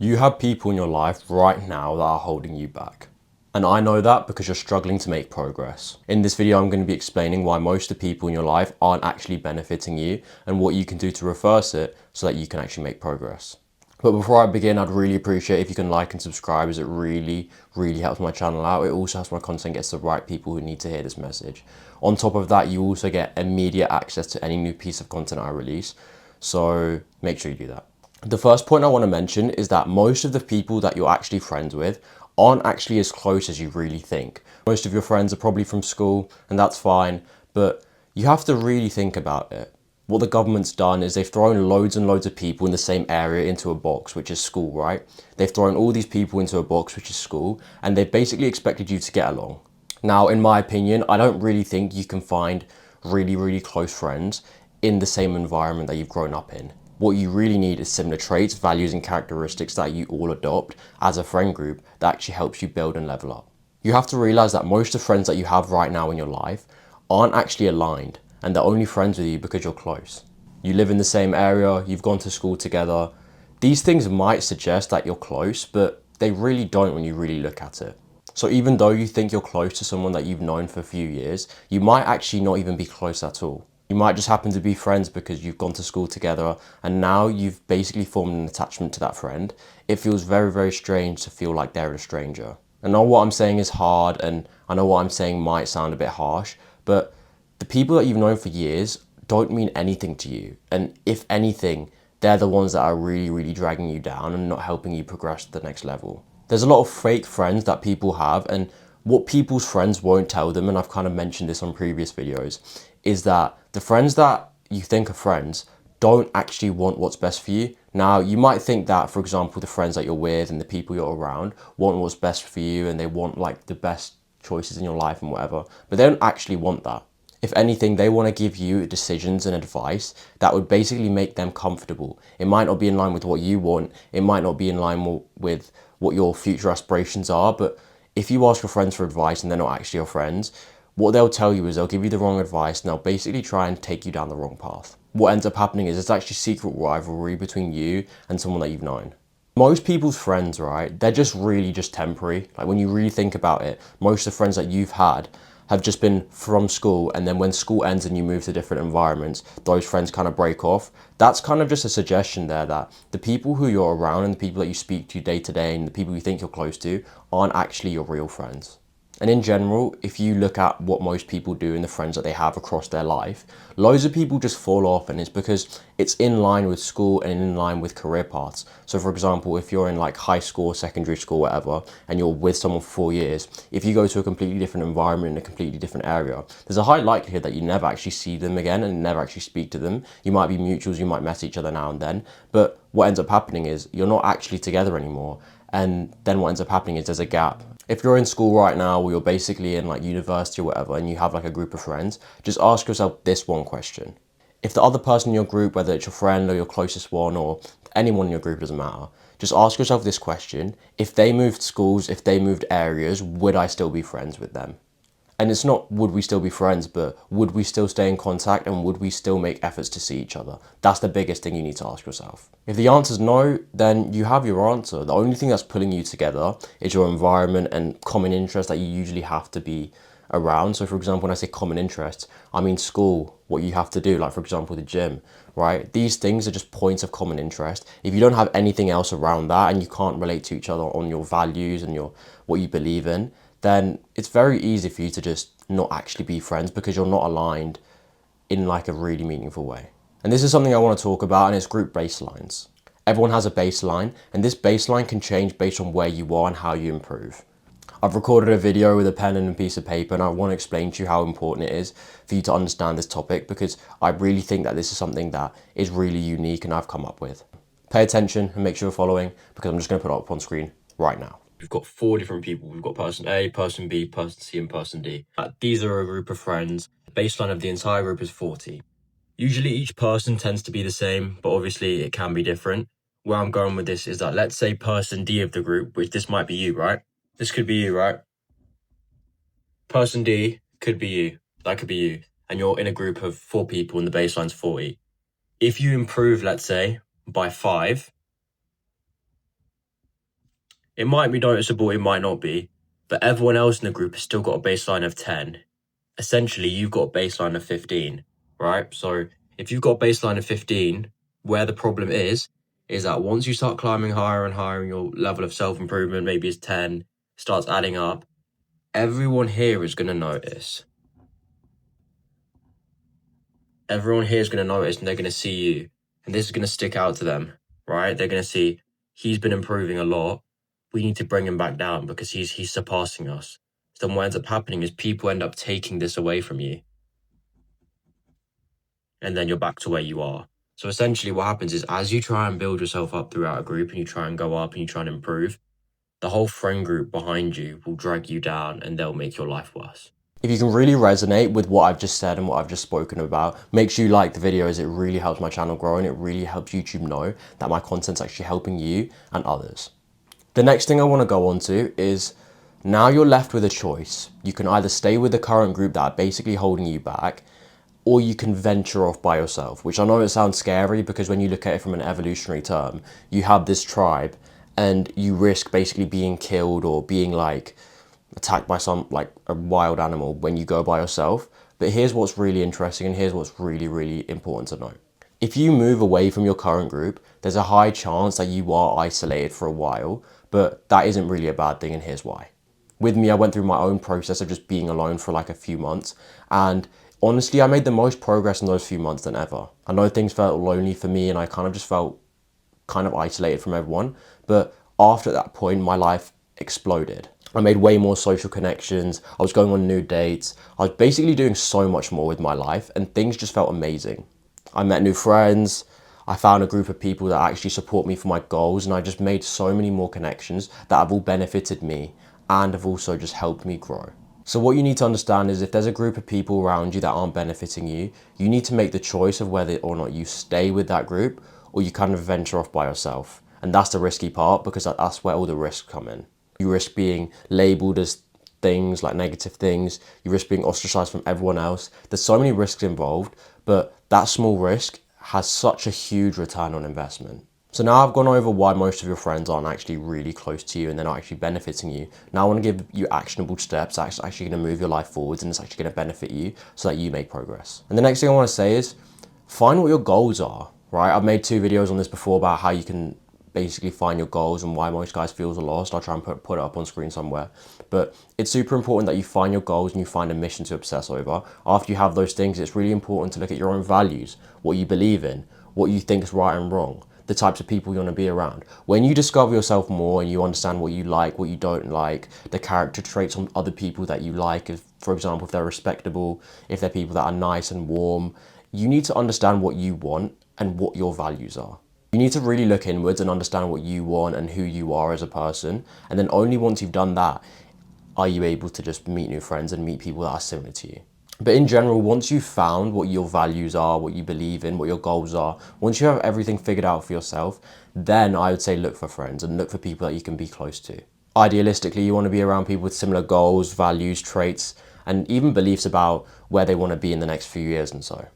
You have people in your life right now that are holding you back. And I know that because you're struggling to make progress. In this video, I'm going to be explaining why most of the people in your life aren't actually benefiting you and what you can do to reverse it so that you can actually make progress. But before I begin, I'd really appreciate if you can like and subscribe, as it really helps my channel out. It also helps my content get to the right people who need to hear this message. On top of that, you also get immediate access to any new piece of content I release. So make sure you do that. The first point I want to mention is that most of the people that you're actually friends with aren't actually as close as you really think. Most of your friends are probably from school, and that's fine, but you have to really think about it. What the government's done is they've thrown loads and loads of people in the same area into a box, which is school, right? They've thrown all these people into a box, which is school, and they've basically expected you to get along. Now, in my opinion, I don't really think you can find really close friends in the same environment that you've grown up in. What you really need is similar traits, values, and characteristics that you all adopt as a friend group that actually helps you build and level up. You have to realize that most of the friends that you have right now in your life aren't actually aligned, and they're only friends with you because you're close. You live in the same area, you've gone to school together. These things might suggest that you're close, but they really don't when you really look at it. So even though you think you're close to someone that you've known for a few years, you might actually not even be close at all. You might just happen to be friends because you've gone to school together and now you've basically formed an attachment to that friend. It feels very strange to feel like they're a stranger. I know what I'm saying is hard, and I know what I'm saying might sound a bit harsh, but the people that you've known for years don't mean anything to you. And if anything, they're the ones that are really dragging you down and not helping you progress to the next level. There's a lot of fake friends that people have, and what people's friends won't tell them, and I've kind of mentioned this on previous videos, is that the friends that you think are friends don't actually want what's best for you. Now, you might think that, for example, the friends that you're with and the people you're around want what's best for you and they want like the best choices in your life and whatever, but they don't actually want that. If anything, they want to give you decisions and advice that would basically make them comfortable. It might not be in line with what you want. It might not be in line with what your future aspirations are. But if you ask your friends for advice and they're not actually your friends, what they'll tell you is they'll give you the wrong advice and they'll basically try and take you down the wrong path. What ends up happening is it's actually secret rivalry between you and someone that you've known. Most people's friends, right, they're just really temporary. Like when you really think about it, most of the friends that you've had have just been from school, and then when school ends and you move to different environments, those friends kind of break off. That's kind of just a suggestion there that the people who you're around and the people that you speak to day to day and the people you think you're close to aren't actually your real friends. And in general, if you look at what most people do and the friends that they have across their life, loads of people just fall off, and it's because it's in line with school and in line with career paths. So for example, if you're in like high school, secondary school, whatever, and you're with someone for 4 years, if you go to a completely different environment in a completely different area, there's a high likelihood that you never actually see them again and never actually speak to them. You might be mutuals, you might mess each other now and then, but what ends up happening is you're not actually together anymore. And then what ends up happening is there's a gap. If you're in school right now, or you're basically in like university or whatever, and you have like a group of friends, just ask yourself this one question. If the other person in your group, whether it's your friend or your closest one or anyone in your group, doesn't matter, just ask yourself this question. If they moved schools, if they moved areas, would I still be friends with them? And it's not would we still be friends, but would we still stay in contact and would we still make efforts to see each other? That's the biggest thing you need to ask yourself. If the answer is no, then you have your answer. The only thing that's pulling you together is your environment and common interests that you usually have to be around. So for example, when I say common interests, I mean school, what you have to do, like for example, the gym, right? These things are just points of common interest. If you don't have anything else around that and you can't relate to each other on your values and what you believe in, then it's very easy for you to just not actually be friends because you're not aligned in like a really meaningful way. And this is something I want to talk about, and it's group baselines. Everyone has a baseline, and this baseline can change based on where you are and how you improve. I've recorded a video with a pen and a piece of paper, and I want to explain to you how important it is for you to understand this topic, because I really think that this is something that is really unique and I've come up with. Pay attention and make sure you're following, because I'm just going to put it up on screen right now. We've got 4 different people. We've got person A, person B, person C, and person D. These are a group of friends. The baseline of the entire group is 40. Usually each person tends to be the same, but obviously it can be different. Where I'm going with this is that let's say person D of the group, which this might be you, right? This could be you, right? Person D could be you. That could be you. And you're in a group of 4 people and the baseline's 40. If you improve, let's say, by 5, It might be noticeable, it might not be, but everyone else in the group has still got a baseline of 10. Essentially, you've got a baseline of 15, right? So if you've got a baseline of 15, where the problem is that once you start climbing higher and higher in your level of self-improvement, maybe it's 10, starts adding up, everyone here is going to notice. Everyone here is going to notice and they're going to see you. And this is going to stick out to them, right? They're going to see he's been improving a lot. We need to bring him back down because he's surpassing us. So then what ends up happening is people end up taking this away from you. And then you're back to where you are. So essentially what happens is as you try and build yourself up throughout a group and you try and go up and you try and improve, the whole friend group behind you will drag you down and they'll make your life worse. If you can really resonate with what I've just said and what I've just spoken about, make sure you like the video as it really helps my channel grow and it really helps YouTube know that my content's actually helping you and others. The next thing I want to go on to is now you're left with a choice. You can either stay with the current group that are basically holding you back, or you can venture off by yourself, which I know it sounds scary because when you look at it from an evolutionary term, you have this tribe and you risk basically being killed or being like attacked by some like a wild animal when you go by yourself. But here's what's really interesting and here's what's really, really important to know. If you move away from your current group, there's a high chance that you are isolated for a while, but that isn't really a bad thing and here's why. With me, I went through my own process of just being alone for like a few months and honestly, I made the most progress in those few months than ever. I know things felt lonely for me and I kind of just felt kind of isolated from everyone, but after that point, my life exploded. I made way more social connections. I was going on new dates. I was basically doing so much more with my life and things just felt amazing. I met new friends. I found a group of people that actually support me for my goals and I just made so many more connections that have all benefited me and have also just helped me grow. So what you need to understand is if there's a group of people around you that aren't benefiting you, you need to make the choice of whether or not you stay with that group or you kind of venture off by yourself. And that's the risky part because that's where all the risks come in. You risk being labeled as things like negative things. You risk being ostracized from everyone else. There's so many risks involved, but that small risk has such a huge return on investment. So now I've gone over why most of your friends aren't actually really close to you and they're not actually benefiting you. Now I want to give you actionable steps that's actually going to move your life forwards and it's actually going to benefit you so that you make progress. And the next thing I want to say is find what your goals are, right? I've made 2 videos on this before about how you can basically find your goals and why most guys feel lost. I'll try and put it up on screen somewhere. But it's super important that you find your goals and you find a mission to obsess over. After you have those things, it's really important to look at your own values, what you believe in, what you think is right and wrong, the types of people you want to be around. When you discover yourself more and you understand what you like, what you don't like, the character traits on other people that you like, if, for example, if they're respectable, if they're people that are nice and warm, you need to understand what you want and what your values are. You need to really look inwards and understand what you want and who you are as a person. And then only once you've done that, are you able to just meet new friends and meet people that are similar to you. But in general, once you've found what your values are, what you believe in, what your goals are, once you have everything figured out for yourself, then I would say look for friends and look for people that you can be close to. Idealistically, you want to be around people with similar goals, values, traits, and even beliefs about where they want to be in the next few years and so.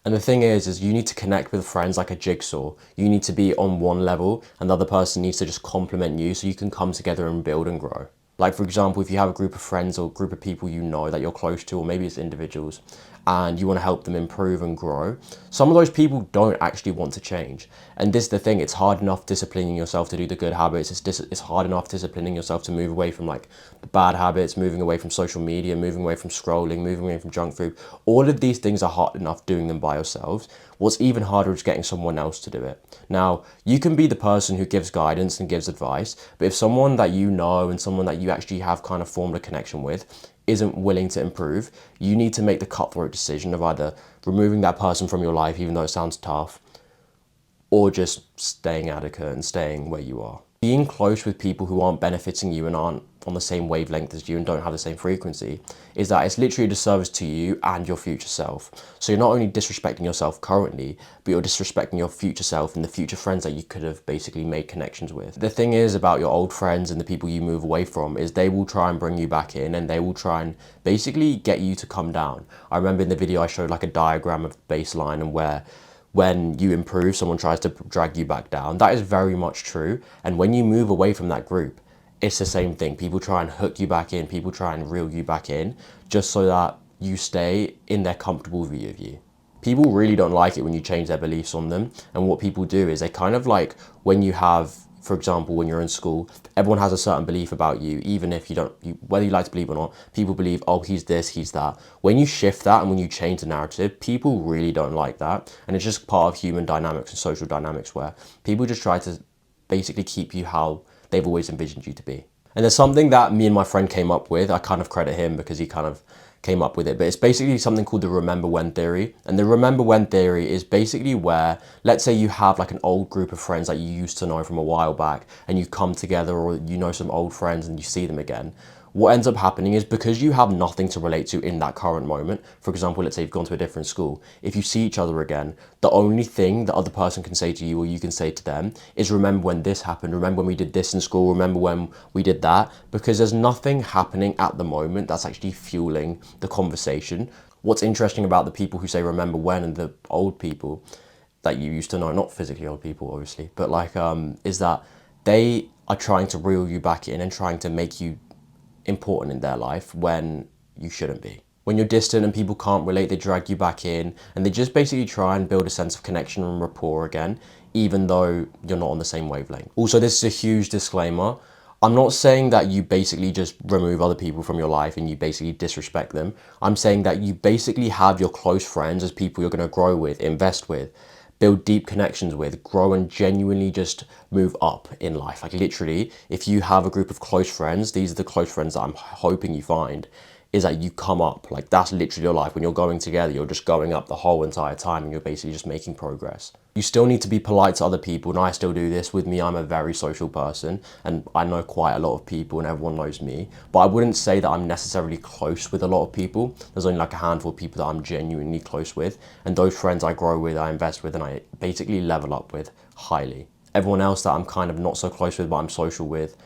And the thing is you need to connect with friends like a jigsaw. You need to be on one level and the other person needs to just complement you so you can come together and build and grow. Like for example, if you have a group of friends or a group of people you know that you're close to, or maybe it's individuals, and you want to help them improve and grow, some of those people don't actually want to change. And this is the thing, it's hard enough disciplining yourself to do the good habits. It's hard enough disciplining yourself to move away from like the bad habits, moving away from social media, moving away from scrolling, moving away from junk food. All of these things are hard enough doing them by yourselves. What's even harder is getting someone else to do it. Now, you can be the person who gives guidance and gives advice, but if someone that you know and someone that you actually have kind of formed a connection with isn't willing to improve, you need to make the cutthroat decision of either removing that person from your life, even though it sounds tough, or just staying adequate and staying where you are. Being close with people who aren't benefiting you and aren't on the same wavelength as you and don't have the same frequency is that it's literally a disservice to you and your future self. So you're not only disrespecting yourself currently, but you're disrespecting your future self and the future friends that you could have basically made connections with. The thing is about your old friends and the people you move away from is they will try and bring you back in and they will try and basically get you to come down. I remember in the video I showed like a diagram of baseline and where when you improve, someone tries to drag you back down. That is very much true. And when you move away from that group, it's the same thing. People try and hook you back in, people try and reel you back in just so that you stay in their comfortable view of you. People really don't like it when you change their beliefs on them. And what people do is they kind of like, when you have, for example, when you're in school, everyone has a certain belief about you, even if you don't, whether you like to believe or not, people believe, oh, he's this, he's that. When you shift that and when you change the narrative, people really don't like that. And it's just part of human dynamics and social dynamics where people just try to basically keep you how they've always envisioned you to be. And there's something that me and my friend came up with. I kind of credit him because he kind of came up with it, but it's basically something called the remember when theory. And the remember when theory is basically where, let's say you have like an old group of friends that you used to know from a while back and you come together, or you know some old friends and you see them again. What ends up happening is, because you have nothing to relate to in that current moment, for example, let's say you've gone to a different school, if you see each other again, the only thing the other person can say to you or you can say to them is, remember when this happened, remember when we did this in school, remember when we did that, because there's nothing happening at the moment that's actually fueling the conversation. What's interesting about the people who say remember when, and the old people that you used to know, not physically old people obviously, but like is that they are trying to reel you back in and trying to make you important in their life when you shouldn't be. When you're distant and people can't relate, they drag you back in and they just basically try and build a sense of connection and rapport again, even though you're not on the same wavelength. Also, this is a huge disclaimer. I'm not saying that you basically just remove other people from your life and you basically disrespect them. I'm saying that you basically have your close friends as people you're going to grow with, invest with, build deep connections with, grow and genuinely just move up in life. Like literally, if you have a group of close friends, these are the close friends that I'm hoping you find, is that you come up. Like that's literally your life. When you're going together, you're just going up the whole entire time and you're basically just making progress. You still need to be polite to other people, and I still do this. With me, I'm a very social person and I know quite a lot of people and everyone knows me, but I wouldn't say that I'm necessarily close with a lot of people. There's only like a handful of people that I'm genuinely close with, and those friends I grow with, I invest with, and I basically level up with highly. Everyone else that I'm kind of not so close with but I'm social with,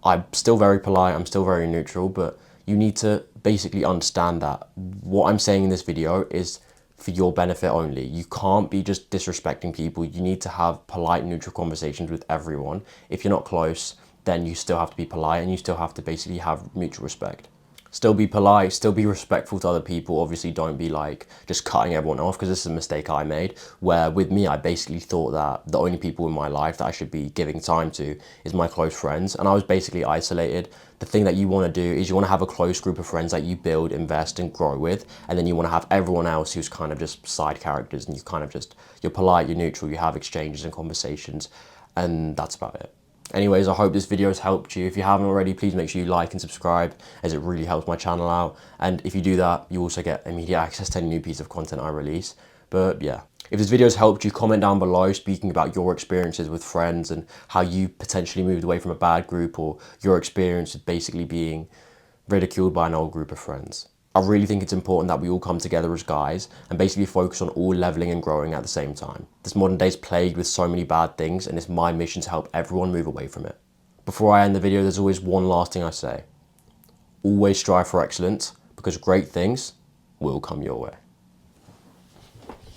I'm still very polite, I'm still very neutral, but you need to basically understand that what I'm saying in this video is for your benefit only. You can't be just disrespecting people. You need to have polite, neutral conversations with everyone. If you're not close, then you still have to be polite and you still have to basically have mutual respect. Still be polite, still be respectful to other people. Obviously don't be like just cutting everyone off, because this is a mistake I made, where with me I basically thought that the only people in my life that I should be giving time to is my close friends, and I was basically isolated. The thing that you want to do is you want to have a close group of friends that you build, invest and grow with, and then you want to have everyone else who's kind of just side characters, and you kind of just, you're polite, you're neutral, you have exchanges and conversations, and that's about it. Anyways, I hope this video has helped you. If you haven't already, please make sure you like and subscribe, as it really helps my channel out. And if you do that, you also get immediate access to any new piece of content I release. But yeah, if this video has helped you, comment down below speaking about your experiences with friends and how you potentially moved away from a bad group, or your experience with basically being ridiculed by an old group of friends. I really think it's important that we all come together as guys and basically focus on all leveling and growing at the same time. This modern day is plagued with so many bad things, and it's my mission to help everyone move away from it. Before I end the video, there's always one last thing I say. Always strive for excellence, because great things will come your way.